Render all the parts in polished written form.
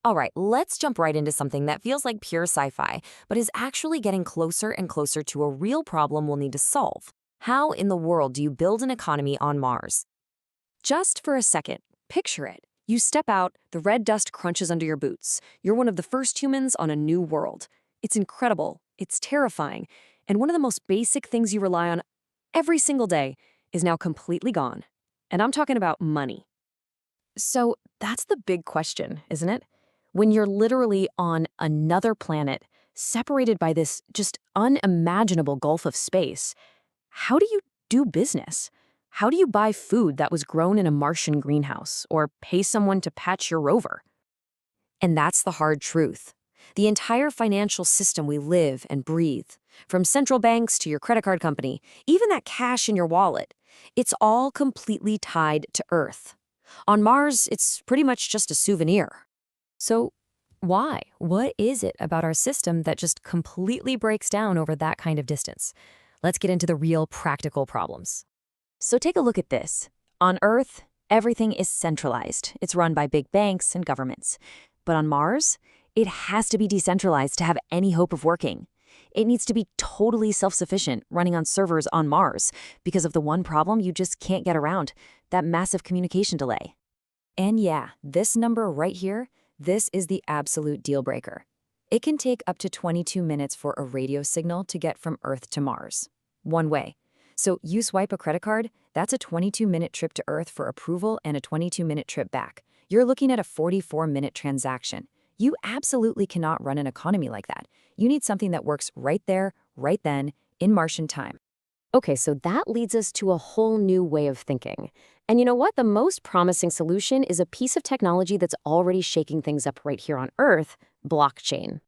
All right, let's jump right into something that feels like pure sci-fi, but is actually getting closer and closer to a real problem we'll need to solve. How in the world do you build an economy on Mars? Just for a second, picture it. You step out, the red dust crunches under your boots. You're one of the first humans on a new world. It's incredible, it's terrifying, and one of the most basic things you rely on every single day is now completely gone. And I'm talking about money. So that's the big question, isn't it? When you're literally on another planet, separated by this just unimaginable gulf of space, how do you do business? How do you buy food that was grown in a Martian greenhouse or pay someone to patch your rover? And that's the hard truth. The entire financial system we live and breathe, from central banks to your credit card company, even that cash in your wallet, it's all completely tied to Earth. On Mars, it's pretty much just a souvenir. So why? What is it about our system that just completely breaks down over that kind of distance? Let's get into the real practical problems. So take a look at this. On Earth, everything is centralized. It's run by big banks and governments. But on Mars, it has to be decentralized to have any hope of working. It needs to be totally self-sufficient, running on servers on Mars, because of the one problem you just can't get around, that massive communication delay. And yeah, this number right here, this is the absolute deal breaker. It can take up to 22 minutes for a radio signal to get from Earth to Mars. One way. So you swipe a credit card, that's a 22-minute trip to Earth for approval and a 22-minute trip back. You're looking at a 44-minute transaction. You absolutely cannot run an economy like that. You need something that works right there, right then, in Martian time. Okay, so that leads us to a whole new way of thinking. And you know what? The most promising solution is a piece of technology that's already shaking things up right here on Earth, blockchain.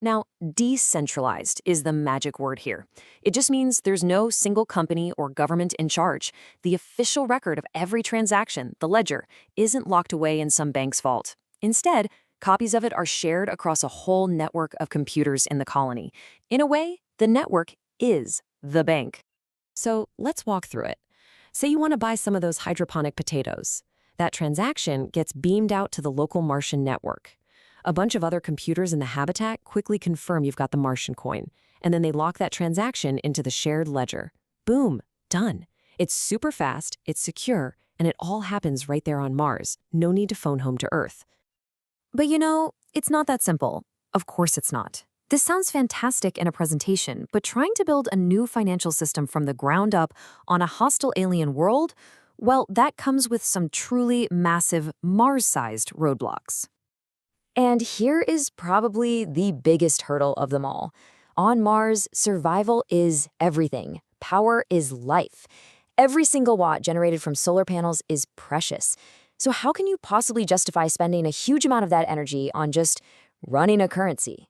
Now, decentralized is the magic word here. It just means there's no single company or government in charge. The official record of every transaction, the ledger, isn't locked away in some bank's vault. Instead, copies of it are shared across a whole network of computers in the colony. In a way, the network is the bank. So let's walk through it. Say you want to buy some of those hydroponic potatoes. That transaction gets beamed out to the local Martian network. A bunch of other computers in the habitat quickly confirm you've got the MartianCoin, and then they lock that transaction into the shared ledger. Boom, done. It's super fast, it's secure, and it all happens right there on Mars. No need to phone home to Earth. But you know, it's not that simple. Of course it's not. This sounds fantastic in a presentation, but trying to build a new financial system from the ground up on a hostile alien world, well, that comes with some truly massive Mars-sized roadblocks. And here is probably the biggest hurdle of them all. On Mars, survival is everything. Power is life. Every single watt generated from solar panels is precious. So how can you possibly justify spending a huge amount of that energy on just running a currency?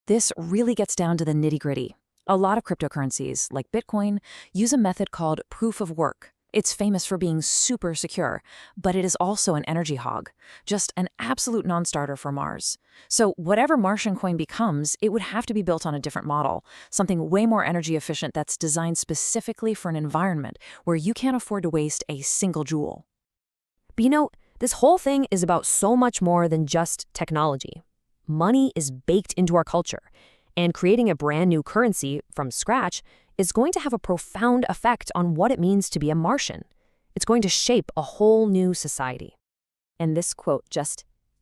This really gets down to the nitty-gritty. A lot of cryptocurrencies, like Bitcoin, use a method called proof of work. It's famous for being super secure, but it is also an energy hog, just an absolute non-starter for Mars. So whatever MartianCoin becomes, it would have to be built on a different model, something way more energy efficient that's designed specifically for an environment where you can't afford to waste a single joule. But you know, this whole thing is about so much more than just technology. Money is baked into our culture, and creating a brand new currency from scratch is going to have a profound effect on what it means to be a Martian. It's going to shape a whole new society. And this quote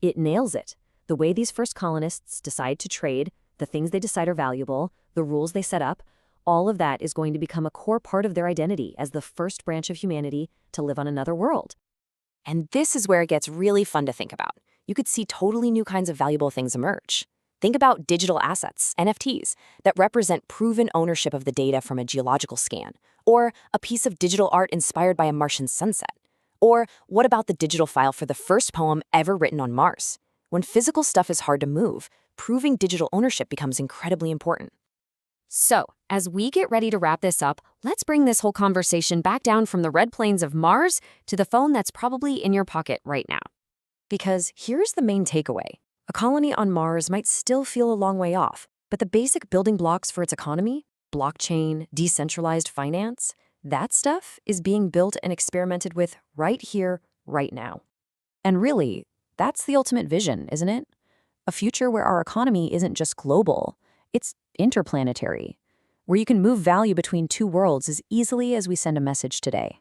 it nails it. The way these first colonists decide to trade, the things they decide are valuable, the rules they set up, all of that is going to become a core part of their identity as the first branch of humanity to live on another world. And this is where it gets really fun to think about. You could see totally new kinds of valuable things emerge. Think about digital assets, NFTs, that represent proven ownership of the data from a geological scan, or a piece of digital art inspired by a Martian sunset. Or what about the digital file for the first poem ever written on Mars? When physical stuff is hard to move, proving digital ownership becomes incredibly important. So, as we get ready to wrap this up, let's bring this whole conversation back down from the red plains of Mars to the phone that's probably in your pocket right now. Because here's the main takeaway. A colony on Mars might still feel a long way off, but the basic building blocks for its economy, blockchain, decentralized finance, that stuff is being built and experimented with right here, right now. And really, That's the ultimate vision, isn't it? A future where our economy isn't just global, it's interplanetary, where you can move value between two worlds as easily as we send a message today.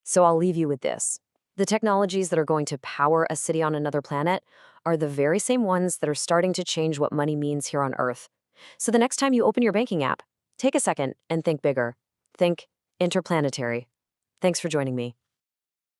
So I'll leave you with this. The technologies that are going to power a city on another planet are the very same ones that are starting to change what money means here on Earth. So the next time you open your banking app, take a second and think bigger. Think interplanetary. Thanks for joining me.